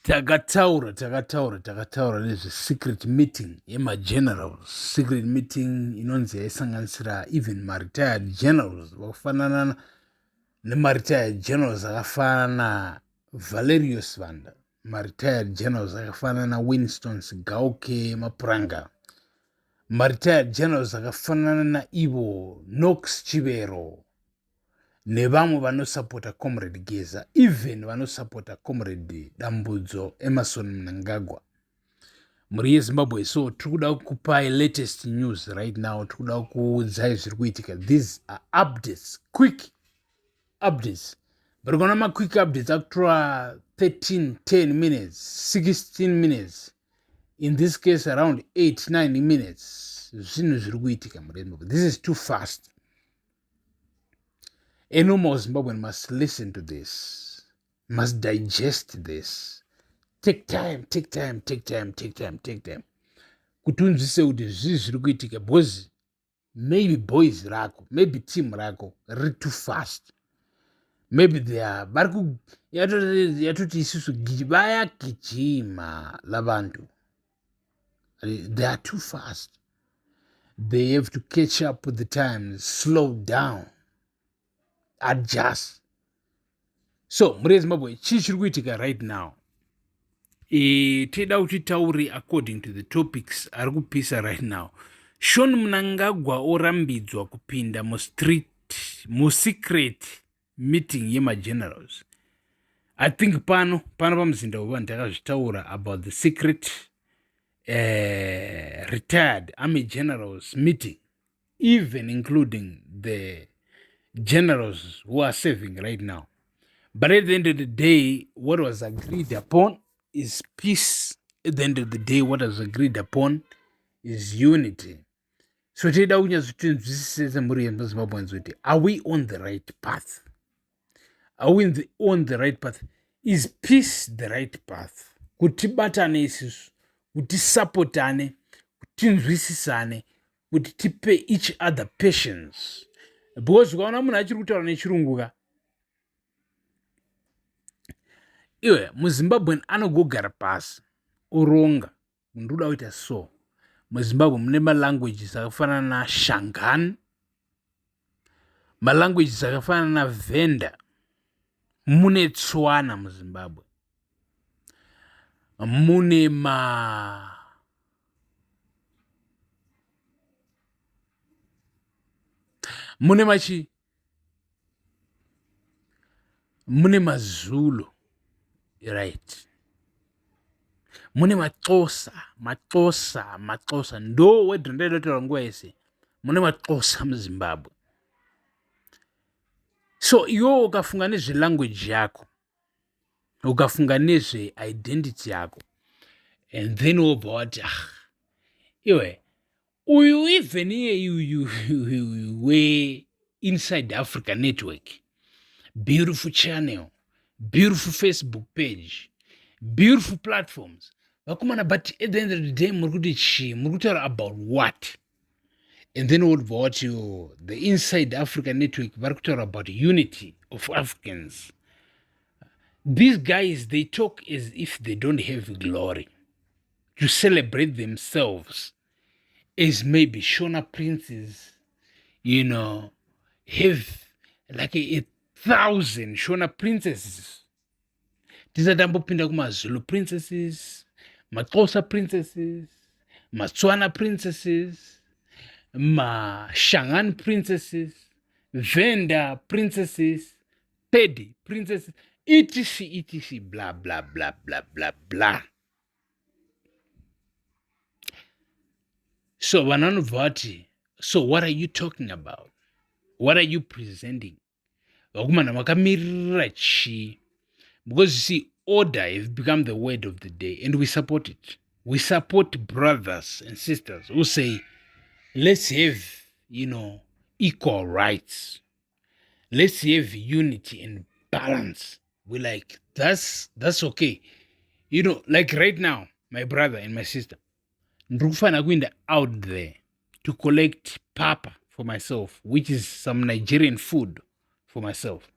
takataura nezve secret meeting yemagenerals. Secret meeting inonzi yaisanganisira even maretired generals vakafanana nemaretired generals akafanana Valerius Vanda, maretired generals akafanana Winston Gauke Mapuranga, maretired generals akafanana naivo Knox Chivero, nevamwe vanosapota comrade Geza, even vanosapota comrade Dambudzo Emerson Mnangagwa. Muri yeZimbabwe, so tikuda kupai latest news right now, tikuda kuudzai zviri kuitika. These are updates, quick updates. But gonna quick updates after 13, 10 minutes, 16 minutes. In this case, around 8, 9 minutes. This is too fast. A normal Zimbabwean must listen to this, must digest this. Take time. Kutunzise kuti zvii zviri kuitika, because maybe boys rako, maybe team rako riri too fast. Maybe they are yatoti isusu vayagijima lavantu. They are too fast. They have to catch up with the times, slow down, adjust. So muri yeZimbabwe chii chiri kuitika right now? Teda kuti tauri according to the topics ari kupisa right now. Sean Mnangagwa orambidzwa kupinda secret meeting yemagenerals. I think pano pamuzinda uva ndakazvitaura about the secret retired army generals meeting, even including the generals who are serving right now. But at the end of the day, what was agreed upon is peace. At the end of the day, what was agreed upon is unity. So teda unyazvitinzwisise muri yeZimbabweans kuti, are we on the right path? Are we on the right path? Is peace the right path? Kuti batane isusu, kuti supportane, kuti nzwisisane, kuti tipe each other patience. Because ukaona munhu achiri kutaura nechirungu ka, iwe muZimbabwean anogogara pasi oronga ndoda kuita so. MuZimbabwe mune malanguages akafanana na Shangan, malanguages akafanana na Venda, mune Tswana muZimbabwe, mune mune maZulu, right? Mune Maxhosa ndo wedrendelotera nguva yese. Mune Maxhosa muZimbabwe. So iwo ukafunga nezvelanguage yako, ukafunga nezveidentity yako, and then wobva wati iwe uyu even iye we Inside Africa Network, beautiful channel, beautiful Facebook page, beautiful platforms. Vakumana, but at the end of the day, murikutaura about what? And then what the Inside Africa Network, varikutaura about unity of Africans. These guys, they talk as if they don't have glory, to celebrate themselves as maybe Shona princes, have like 1,000 Shona princesses. Tisatambopinda kumaZulu princesses, Maxhosa princesses, Matswana princesses, Shangan princesses, Venda princesses, Pedi princesses, etc, blah, blah, blah, blah, blah, blah. So vananobva, so what are you talking about? What are you presenting? Vakumana makamirira chi? Because you see, order has become the word of the day, and we support it. We support brothers and sisters who say, let's have, equal rights. Let's have unity and balance. We're like, that's okay. Like right now, my brother and my sister, ndikufana kuenda out there to collect papa for myself, which is some Nigerian food for myself.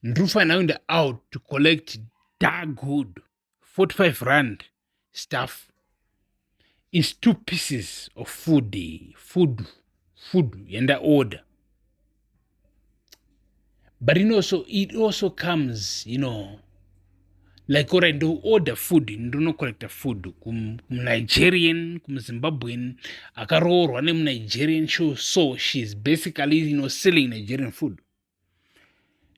Ndrufana kuenda out to collect dog hood 45 rand stuff is 2 pieces of food yenda order. But it also comes, like already do order food, do not collect food kum Nigerian, kum Zimbabwean, akarorwa ne Nigerian show, so she's basically selling Nigerian food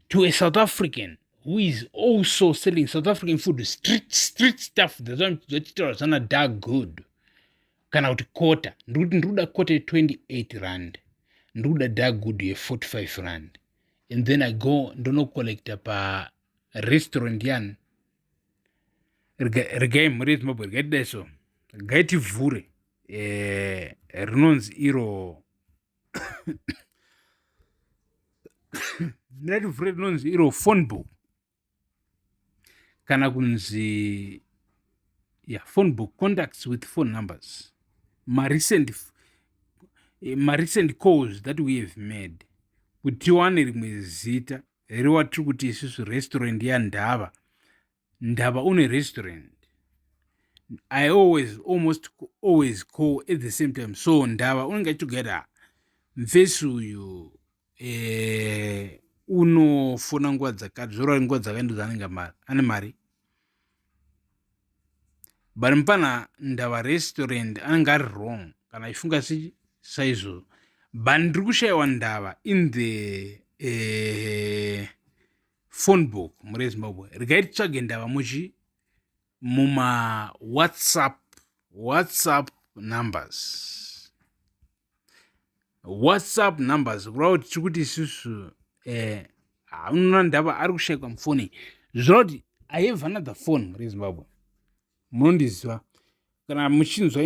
to a South African who is also selling South African food, street stuff. That's not that good. Kana kuti quarter, nduda quarter 28 rand, nduda that good 45 rand, and then I go ndono collect pa restaurant yan. Regai mrit mabo regai so gaiti vure rinonzi iro nati vure rinonzi iro phone book kana kunzi phone book, contacts with phone numbers, my recent calls that we have made kuti wane rimwe zita riwatiri kuti isusu restaurant yandava une restaurant. I almost always call at the same time. So ndava unenge together mvesi uyu unofona nguva dzakati zvorori nguva dzakaendo dzanenge ane mari, but mpana ndava restaurant anenge ari wrong kana ifunga saizvozvo, but ndiri kushayiwa ndava in the phone book muri Zimbabwe. Regai titsvage ndava muma WhatsApp numbers kurava kuti tiri kuti isusu unoona ndava ari kushayikwa mufoni. Zvorava kuti I have another phone muri Zimbabwe, munondiziva kana muchinzwa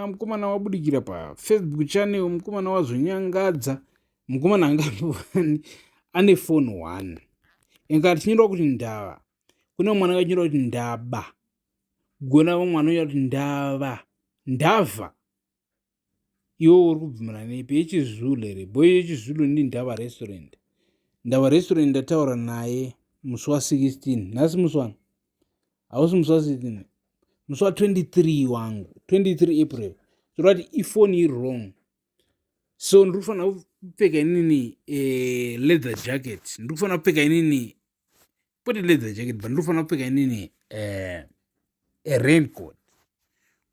mukomana wabudikira paFacebook channel, mukomana wazonyangadza, mukomana angani ane phone 1. Ingati chinyorwa kuti ndava, kune mwana akachinyorwa kuti ndaba, gona mwana uya kuti ndava. Iwo uri kubvumira nepi yechizulu here? Boy yechizulu ndi ndava restaurant. Ndava restaurant ndataura naye musi wa 16, nhasi musi wani hausi musi wa 16, musi wa 23 wangu 23 April. Zvorati ifoni iri wrong, so ndiri kufanira kupfeka inini leather jacket, ndiri kufanira kupfeka inini put leather jacket, but ndiri kufanira kupfeka inini a raincoat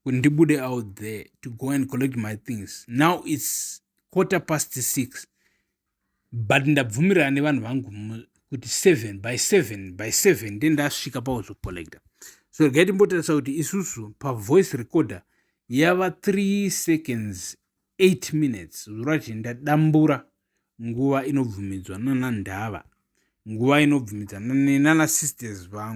when ndibude out there to go and collect my things. Now it's 6:15, but ndabvumirana nevanhu vangu kuti 7 by 7 ndendasvika pauzokollecta. So regai timbotarisa kuti isusu pavoice recorder yava 3 seconds 8 minutes, zvorati ndadambura nguva inobvumidzwa nana ndava, nguva inobvumidzwa nana sisters vangu.